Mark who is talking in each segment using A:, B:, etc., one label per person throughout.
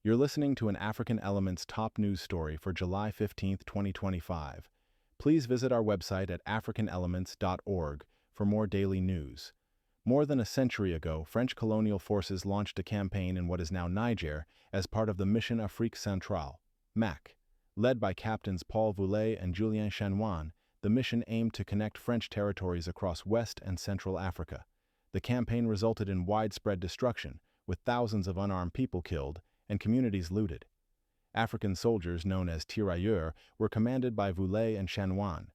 A: You're listening to an African Elements top news story for July 15, 2025. Please visit our website at africanelements.org for more daily news. More than a century ago, French colonial forces launched a campaign in what is now Niger as part of the Mission Afrique Centrale, MAC. Led by Captains Paul Voulet and Voulet-Chanoine, the mission aimed to connect French territories across West and Central Africa. The campaign resulted in widespread destruction, with thousands of unarmed people killed and communities looted. African soldiers, known as tirailleurs, were commanded by Voulet and Chanoine.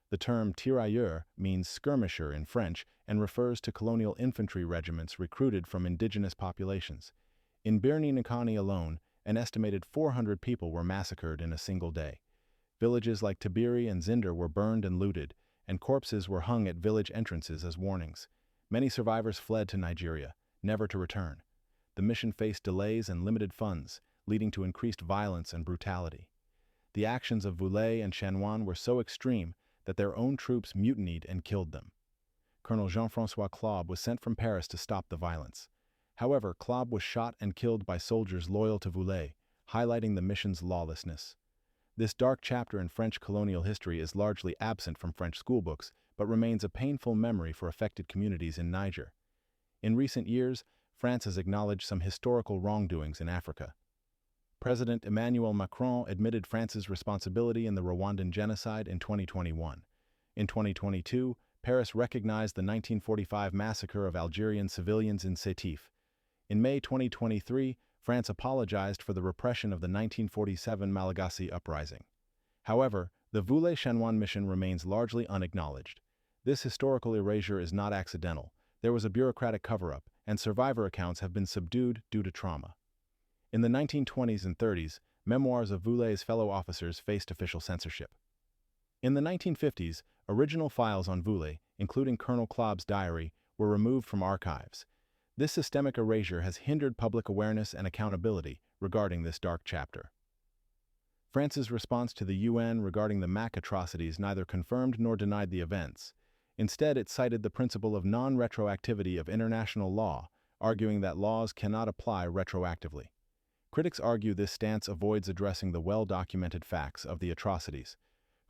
A: The term tirailleur means skirmisher in French and refers to colonial infantry regiments recruited from indigenous populations. In Birni-Nkani alone, an estimated 400 people were massacred in a single day. Villages like Tibiri and Zinder were burned and looted, and corpses were hung at village entrances as warnings. Many survivors fled to Nigeria, never to return. The mission faced delays and limited funds, leading to increased violence and brutality. The actions of Voulet and Chanoine were so extreme that their own troops mutinied and killed them. Colonel Jean-François Claude was sent from Paris to stop the violence. However, Claude was shot and killed by soldiers loyal to Voulet, highlighting the mission's lawlessness. This dark chapter in French colonial history is largely absent from French schoolbooks, but remains a painful memory for affected communities in Niger. In recent years, France has acknowledged some historical wrongdoings in Africa. President Emmanuel Macron admitted France's responsibility in the Rwandan genocide in 2021. In 2022, Paris recognized the 1945 massacre of Algerian civilians in Sétif. In May 2023, France apologized for the repression of the 1947 Malagasy uprising. However, the Voulet-Chanoine mission remains largely unacknowledged. This historical erasure is not accidental. There was a bureaucratic cover-up, and survivor accounts have been subdued due to trauma. In the 1920s and 30s, memoirs of Voulet's fellow officers faced official censorship. In the 1950s, original files on Voulet, including Colonel Claude's diary, were removed from archives. This systemic erasure has hindered public awareness and accountability regarding this dark chapter. France's response to the UN regarding the MAC atrocities neither confirmed nor denied the events. Instead, it cited the principle of non-retroactivity of international law, arguing that laws cannot apply retroactively. Critics argue this stance avoids addressing the well-documented facts of the atrocities.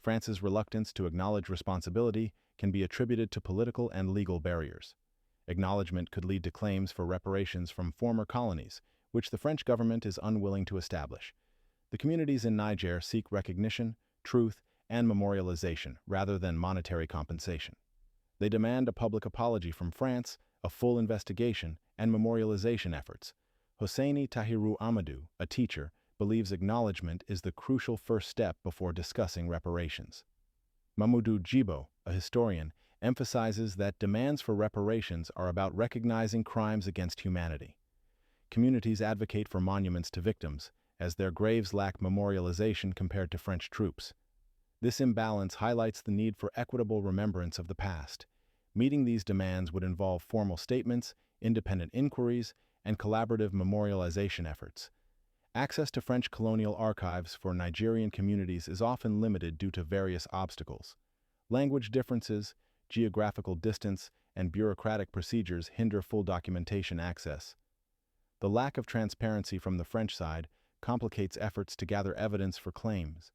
A: France's reluctance to acknowledge responsibility can be attributed to political and legal barriers. Acknowledgement could lead to claims for reparations from former colonies, which the French government is unwilling to establish. The communities in Niger seek recognition, truth, and memorialization rather than monetary compensation. They demand a public apology from France, a full investigation, and memorialization efforts. Hosseini Tahiru Amadou, a teacher, believes acknowledgement is the crucial first step before discussing reparations. Mamoudou Djibo, a historian, emphasizes that demands for reparations are about recognizing crimes against humanity. Communities advocate for monuments to victims, as their graves lack memorialization compared to French troops. This imbalance highlights the need for equitable remembrance of the past. Meeting these demands would involve formal statements, independent inquiries, and collaborative memorialization efforts. Access to French colonial archives for Nigerian communities is often limited due to various obstacles. Language differences, geographical distance, and bureaucratic procedures hinder full documentation access. The lack of transparency from the French side complicates efforts to gather evidence for claims.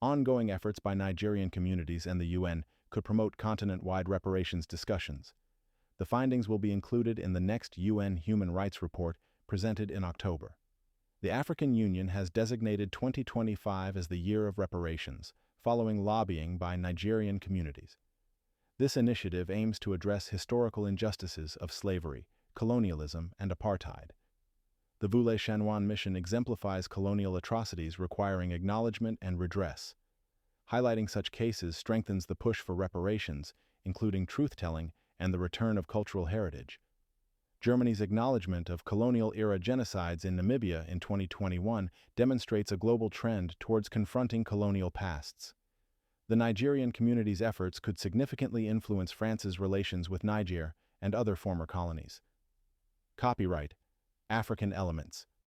A: Ongoing efforts by Nigerian communities and the UN could promote continent-wide reparations discussions. The findings will be included in the next UN Human Rights Report presented in October. The African Union has designated 2025 as the Year of Reparations, following lobbying by Nigerian communities. This initiative aims to address historical injustices of slavery, colonialism, and apartheid. The Voulet-Chanoine Mission exemplifies colonial atrocities requiring acknowledgement and redress. Highlighting such cases strengthens the push for reparations, including truth-telling and the return of cultural heritage. Germany's acknowledgement of colonial-era genocides in Namibia in 2021 demonstrates a global trend towards confronting colonial pasts. The Nigerian community's efforts could significantly influence France's relations with Niger and other former colonies. Copyright African Elements,